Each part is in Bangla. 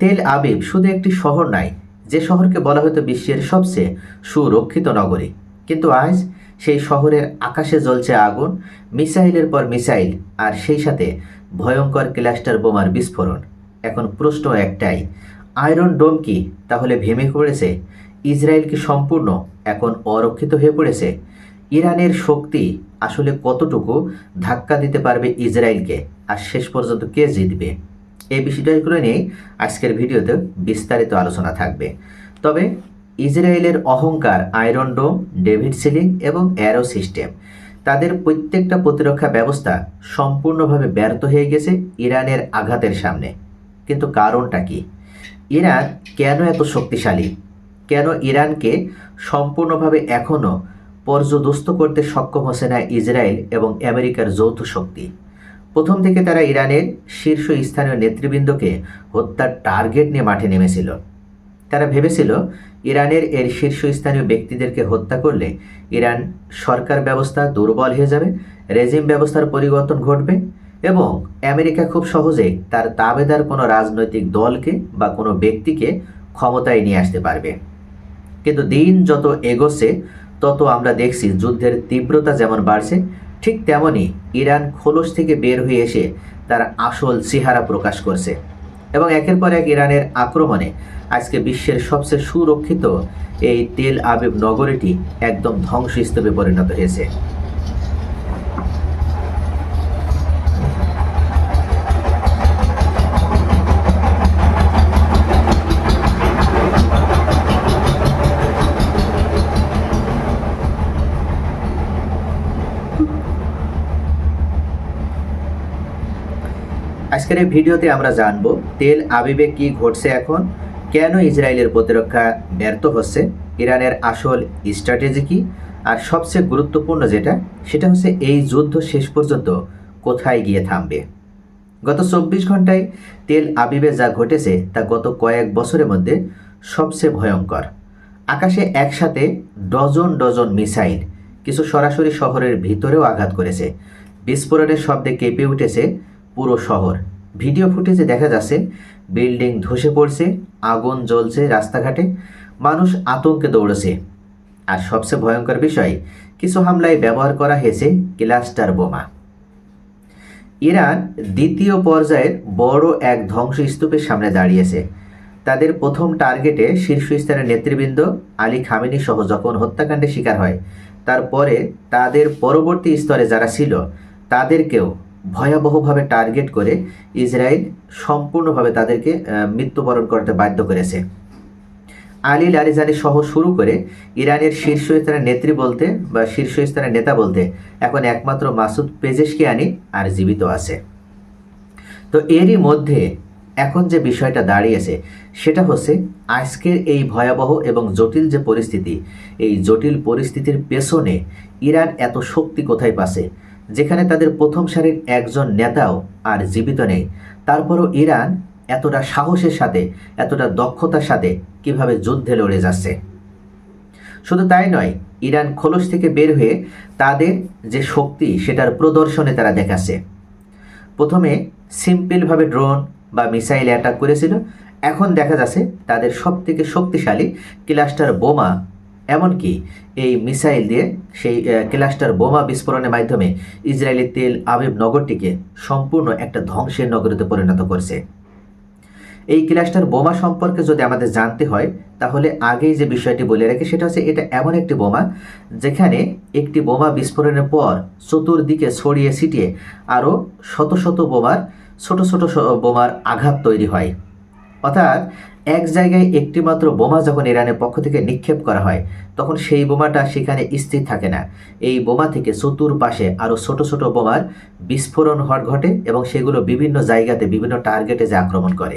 তেল আবিব শুধু একটি শহর নয়, যে শহরকে বলা হতো বিশ্বের সবচেয়ে সুরক্ষিত নগরী, কিন্তু আজ সেই শহরের আকাশে জ্বলছে আগুন, মিসাইলের পর মিসাইল, আর সেই সাথে ভয়ঙ্কর ক্লাস্টার বোমার বিস্ফোরণ। এখন প্রশ্ন একটাই, আয়রন ডোম কি তাহলে ভেঙে পড়েছে? ইসরায়েল কি সম্পূর্ণ এখন অরক্ষিত হয়ে পড়েছে? ইরানের শক্তি আসলে কতটুকু ধাক্কা দিতে পারবে ইসরায়েলকে, আর শেষ পর্যন্ত কে জিতবে? এই বিষয়গুলো নিয়ে আজকের ভিডিওতে বিস্তারিত আলোচনা থাকবে। তবে ইসরায়েলের অহংকার, আয়রন ডোম, ডেভিড সিলিং এবং অ্যারো সিস্টেম, তাদের প্রত্যেকটা প্রতিরক্ষা ব্যবস্থা সম্পূর্ণভাবে ব্যর্থ হয়ে গেছে ইরানের আঘাতের সামনে। কিন্তু কারণটা কি? ইরান কেন এত শক্তিশালী? কেন ইরানকে সম্পূর্ণভাবে এখনও পর্যদস্ত করতে সক্ষম হচ্ছে না ইসরায়েল এবং আমেরিকার যৌথ শক্তি? প্রথম থেকে তারা ইরানের শীর্ষস্থানীয় নেতৃবৃন্দকে হত্যার টার্গেট নিয়ে মাঠে নেমেছিল। তারা ভেবেছিল ইরানের এর শীর্ষস্থানীয় ব্যক্তিদেরকে হত্যা করলে ইরান সরকার ব্যবস্থা দুর্বল হয়ে যাবে, রেজিম ব্যবস্থার পরিবর্তন ঘটবে এবং আমেরিকা খুব সহজেই তার তাবেদার কোনো রাজনৈতিক দলকে বা কোনো ব্যক্তিকে ক্ষমতায় নিয়ে আসতে পারবে। কিন্তু দিন যত এগোচ্ছে তত আমরা দেখছি যুদ্ধের তীব্রতা যেমন বাড়ছে, ঠিক তেমনই ইরান খোলস থেকে বের হয়ে এসে তার আসল চেহারা প্রকাশ করছে এবং একের পর এক ইরানের আক্রমণে আজকে বিশ্বের সবচেয়ে সুরক্ষিত এই তেল আবিব নগরীটি একদম ধ্বংসস্তূপে পরিণত হয়েছে। আজকের এই ভিডিওতে আমরা জানব তেল আবিবে কি ঘটছে এখন, কেন ইসরায়েলের প্রতিরক্ষা ব্যর্থ হচ্ছে, ইরানের আসল স্ট্র্যাটেজি কি, আর সবচেয়ে গুরুত্বপূর্ণ সেটা হচ্ছে এই যুদ্ধ শেষ পর্যন্ত কোথায় গিয়ে থামবে। গত 24 ঘন্টায় তেল আবিবে যা ঘটেছে তা গত কয়েক বছরের মধ্যে সবচেয়ে ভয়ঙ্কর। আকাশে একসাথে ডজন ডজন মিসাইল, কিছু সরাসরি শহরের ভিতরেও আঘাত করেছে। বিস্ফোরণের শব্দে কেঁপে উঠেছে পুরো শহর। ভিডিও ফুটেজে দেখা যাচ্ছে বিল্ডিং ধসে পড়ছে, আগুন জ্বলছে রাস্তাঘাটে, মানুষ আতঙ্কে দৌড়েছে। আর সবচেয়ে ভয়ঙ্কর বিষয়, কিছু হামলায় ব্যবহার করা হয়েছে ক্লাস্টার বোমা। ইরান দ্বিতীয় পর্যায়ের বড় এক ধ্বংসস্তূপের সামনে দাঁড়িয়েছে। তাদের প্রথম টার্গেটে শীর্ষস্থানীয় নেতৃবৃন্দ আলী খামেনি সহ যখন হত্যাকাণ্ডের শিকার হয়, তারপরে তাদের পরবর্তী স্তরে যারা ছিল তাদেরকেও ভয়াবহভাবে টার্গেট করে ইসরায়েল সম্পূর্ণভাবে তাদেরকে মৃত্যুবরণ করতে বাধ্য করেছে। আলী লারিজানি সহ শুরু করে ইরানের শীর্ষস্থানের নেত্রী বলতে বা শীর্ষস্থানের নেতা বলতে এখন একমাত্র মাসুদ পেজেশকিয়ানি আর জীবিত আছে। তো এরই মধ্যে এখন যে বিষয়টা দাঁড়িয়েছে সেটা হচ্ছে আজকের এই ভয়াবহ এবং জটিল যে পরিস্থিতি, এই জটিল পরিস্থিতির পেছনে ইরান এত শক্তি কোথায় পাচ্ছে, যেখানে তাদের প্রথম সারির একজন নেতাও আর জীবিত নেই। তারপরও ইরান এতটা সাহসের সাথে, এতটা দক্ষতার সাথে কিভাবে যুদ্ধে লড়ে যাচ্ছে। শুধু তাই নয়, ইরান খোলস থেকে বের হয়ে তাদের যে শক্তি সেটার প্রদর্শনে তারা দেখাচ্ছে। প্রথমে সিম্পলভাবে ড্রোন বা মিসাইল অ্যাটাক করেছিল, এখন দেখা যাচ্ছে তাদের সবথেকে শক্তিশালী ক্লাস্টার বোমা, এমনকি এই মিসাইল দিয়ে সেই ক্লাস্টার বোমা বিস্ফোরণের মাধ্যমে ইসরায়েলি তেল আবিব নগরটিকে সম্পূর্ণ একটা ধ্বংসের নগরীতে পরিণত করছে। এই ক্লাস্টার বোমা সম্পর্কে যদি আমাদের জানতে হয় তাহলে আগেই যে বিষয়টি বলে রাখি সেটা হচ্ছে এটা এমন একটি বোমা যেখানে একটি বোমা বিস্ফোরণের পর চতুর্দিকে ছড়িয়ে ছিটিয়ে আরও শত শত বোমার ছোট ছোট বোমার আঘাত তৈরি হয়। অর্থাৎ এক জায়গায় একটি মাত্র বোমা যখন ইরানের পক্ষ থেকে নিক্ষেপ করা হয় তখন সেই বোমাটা সেখানে স্থির থাকে না, এই বোমা থেকে চতুর্পাশে আরও ছোট ছোট বোমার বিস্ফোরণ ঘটে এবং সেগুলো বিভিন্ন জায়গাতে বিভিন্ন টার্গেটে যে আক্রমণ করে।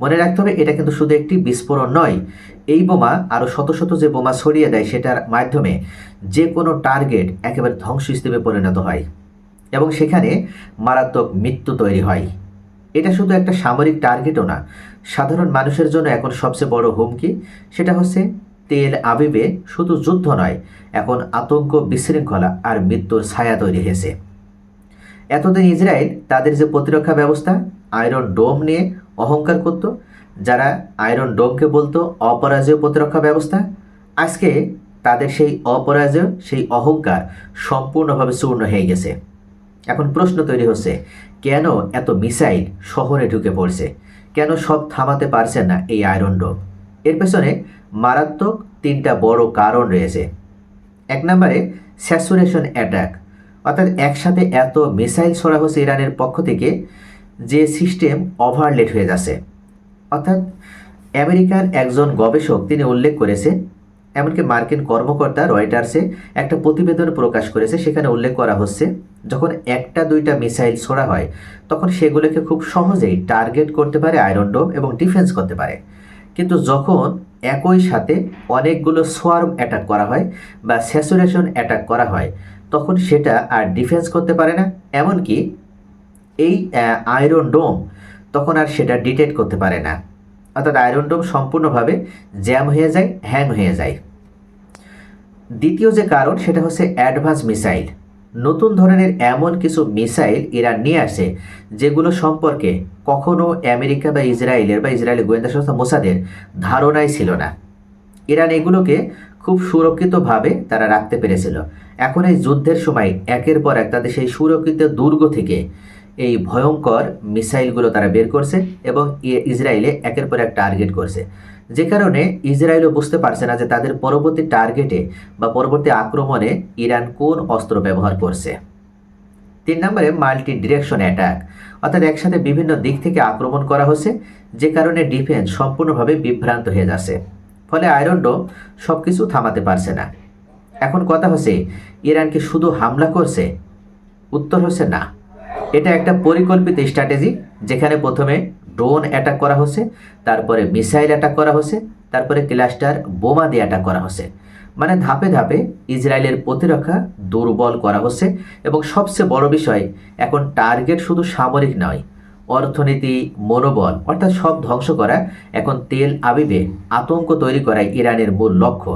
মনে রাখতে হবে এটা কিন্তু শুধু একটি বিস্ফোরণ নয়, এই বোমা আরও শত শত যে বোমা ছড়িয়ে দেয় সেটার মাধ্যমে যে কোনো টার্গেট একেবারে ধ্বংসস্তূপে পরিণত হয় এবং সেখানে মারাত্মক মৃত্যু তৈরি হয়। এটা শুধু একটা সামরিক টার্গেটও না, সাধারণ মানুষের জন্য এখন সবচেয়ে বড় হুমকি সেটা হচ্ছে তেল আবিবে শুধু যুদ্ধ নয়, এখন আতঙ্ক, বিশৃঙ্খলা আর মৃত্যুর ছায়া তৈরি হয়েছে। এতদিন ইসরায়েল তাদের যে প্রতিরক্ষা ব্যবস্থা আয়রন ডোম নিয়ে অহংকার করত, যারা আয়রন ডোমকে বলতো অপরাজেয় প্রতিরক্ষা ব্যবস্থা, আজকে তাদের সেই অপরাজেয় সেই অহংকার সম্পূর্ণভাবে চূর্ণ হয়ে গেছে। এখন প্রশ্ন তৈরি হচ্ছে, কেন এত মিসাইল শহরে ঢুকে পড়ছে, কেন সব থামাতে পারছেন না এই আয়রন ডোম? এর পেছনে মারাত্মক তিনটা বড় কারণ রয়েছে। এক নম্বরে স্যাচুরেশন অ্যাটাক, অর্থাৎ একসাথে এত মিসাইল ছোড়া হচ্ছে ইরানের পক্ষ থেকে যে সিস্টেম ওভারলেট হয়ে যাচ্ছে। অর্থাৎ আমেরিকার একজন গবেষক তিনি উল্লেখ করেছে, এমনকি মার্কিন কর্মকর্তা রয়টার্সে একটা প্রতিবেদন প্রকাশ করেছে, সেখানে উল্লেখ করা হচ্ছে যখন একটা দুইটা মিসাইল ছোড়া হয় তখন সেগুলোকে খুব সহজেই টার্গেট করতে পারে আয়রন ডোম এবং ডিফেন্স করতে পারে। কিন্তু যখন একই সাথে অনেকগুলো সোয়ার্ম অ্যাটাক করা হয় বা স্যাচুরেশন অ্যাটাক করা হয় তখন সেটা আর ডিফেন্স করতে পারে না, এমনকি এই আয়রন ডোম তখন আর সেটা ডিটেক্ট করতে পারে না। অর্থাৎ আয়রন ডোম সম্পূর্ণভাবে জ্যাম হয়ে যায়, হ্যাং হয়ে যায়। দ্বিতীয় যে কারণ সেটা হচ্ছে অ্যাডভান্স মিসাইল। নতুন ধরনের এমন কিছু মিসাইল ইরান নিয়ে আসে যেগুলো সম্পর্কে কখনো আমেরিকা বা ইসরায়েলের গোয়েন্দা সংস্থা মোসাদের ধারণাই ছিল না। ইরান এগুলোকে খুব সুরক্ষিতভাবে তারা রাখতে পেরেছিল। এখন এই যুদ্ধের সময় একের পর এক তাদের সেই সুরক্ষিত দুর্গ থেকে এই ভয়ঙ্কর মিসাইলগুলো তারা বের করছে এবং ইসরায়েলে একের পর এক টার্গেট করছে, যে কারণে ইসরায়েলও বুঝতে পারছে না যে তাদের পরবর্তী টার্গেটে বা পরবর্তী আক্রমণে ইরান কোন অস্ত্র ব্যবহার করছে। 3 নম্বরে মাল্টি ডিরেকশন অ্যাটাক, অর্থাৎ একসাথে বিভিন্ন দিক থেকে আক্রমণ করা হচ্ছে, যে কারণে ডিফেন্স সম্পূর্ণভাবে বিভ্রান্ত হয়ে যাচ্ছে, ফলে আয়রন ডোম সব কিছু থামাতে পারছে না। এখন কথা হচ্ছে, ইরান কি শুধু হামলা করছে? উত্তর হচ্ছে না। এটা একটা পরিকল্পিত স্ট্র্যাটেজি, যেখানে প্রথমে ড্রোন অ্যাটাক করা হচ্ছে, তারপরে মিসাইল অ্যাটাক করা হচ্ছে, তারপরে ক্লাস্টার বোমা দিয়ে অ্যাটাক করা হচ্ছে। মানে ধাপে ধাপে ইসরায়েলের প্রতিরক্ষা দুর্বল করা হচ্ছে। এবং সবচেয়ে বড় বিষয়, এখন টার্গেট শুধু সামরিক নয়, অর্থনীতি, মনোবল, অর্থাৎ সব ধ্বংস করা। এখন তেল আবিবে আতঙ্ক তৈরি করাই ইরানের মূল লক্ষ্য।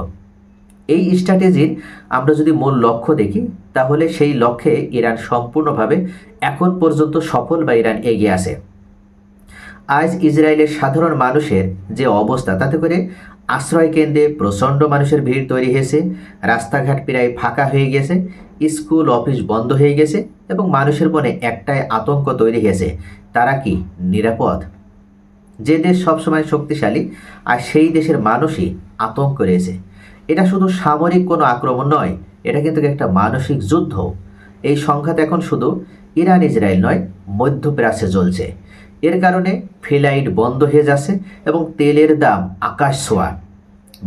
এই স্ট্র্যাটেজির আমরা যদি মূল লক্ষ্য দেখি তাহলে সেই লক্ষ্যে ইরান সম্পূর্ণভাবে এখন পর্যন্ত সফল বা ইরান এগিয়ে আছে। আজ ইসরায়েলের সাধারণ মানুষের যে অবস্থা, তাতে করে আশ্রয় কেন্দ্রে প্রচণ্ড মানুষের ভিড় তৈরি হয়েছে, রাস্তাঘাট প্রায় ফাঁকা হয়ে গেছে, স্কুল অফিস বন্ধ হয়ে গেছে এবং মানুষের মনে একটাই আতঙ্ক তৈরি হয়েছে, তারা কি নিরাপদ? যে দেশ সবসময় শক্তিশালী আর সেই দেশের মানুষই আতঙ্ক রয়েছে। এটা শুধু সামরিক কোনো আক্রমণ নয়, এটা কিন্তু একটা মানসিক যুদ্ধ। এই সংঘাত এখন শুধু ইরান ইসরায়েল নয়, মধ্যপ্রাচ্যে চলছে। এর কারণে ফ্লাইট বন্ধ হয়ে যাচ্ছে এবং তেলের দাম আকাশ ছোঁয়া।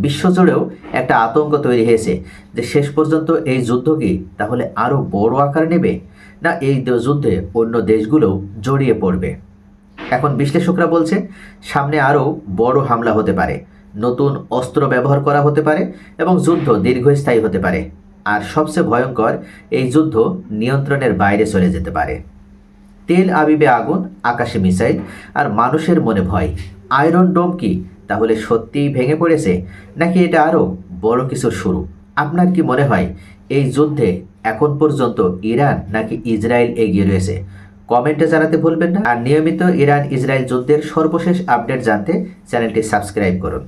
বিশ্বজুড়েও একটা আতঙ্ক তৈরি হয়েছে যে শেষ পর্যন্ত এই যুদ্ধ কি তাহলে আরও বড় আকার নেবে, না এই যুদ্ধে অন্য দেশগুলোও জড়িয়ে পড়বে। এখন বিশ্লেষকরা বলছে সামনে আরও বড় হামলা হতে পারে, নতুন অস্ত্র ব্যবহার করা হতে পারে এবং যুদ্ধ দীর্ঘস্থায়ী হতে পারে। আর সবচেয়ে ভয়ঙ্কর, এই যুদ্ধ নিয়ন্ত্রণের বাইরে চলে যেতে পারে। তেল আবিবে আগুন, আকাশে মিসাইল আর মানুষের মনে ভয়। আয়রন ডোম কি তাহলে সত্যিই ভেঙে পড়েছে, নাকি এটা আরও বড় কিছুর শুরু? আপনার কি মনে হয় এই যুদ্ধে এখন পর্যন্ত ইরান নাকি ইসরায়েল এগিয়ে রয়েছে? কমেন্টে জানাতে ভুলবেন না। আর নিয়মিত ইরান ইসরায়েল যুদ্ধের সর্বশেষ আপডেট জানতে চ্যানেলটি সাবস্ক্রাইব করুন।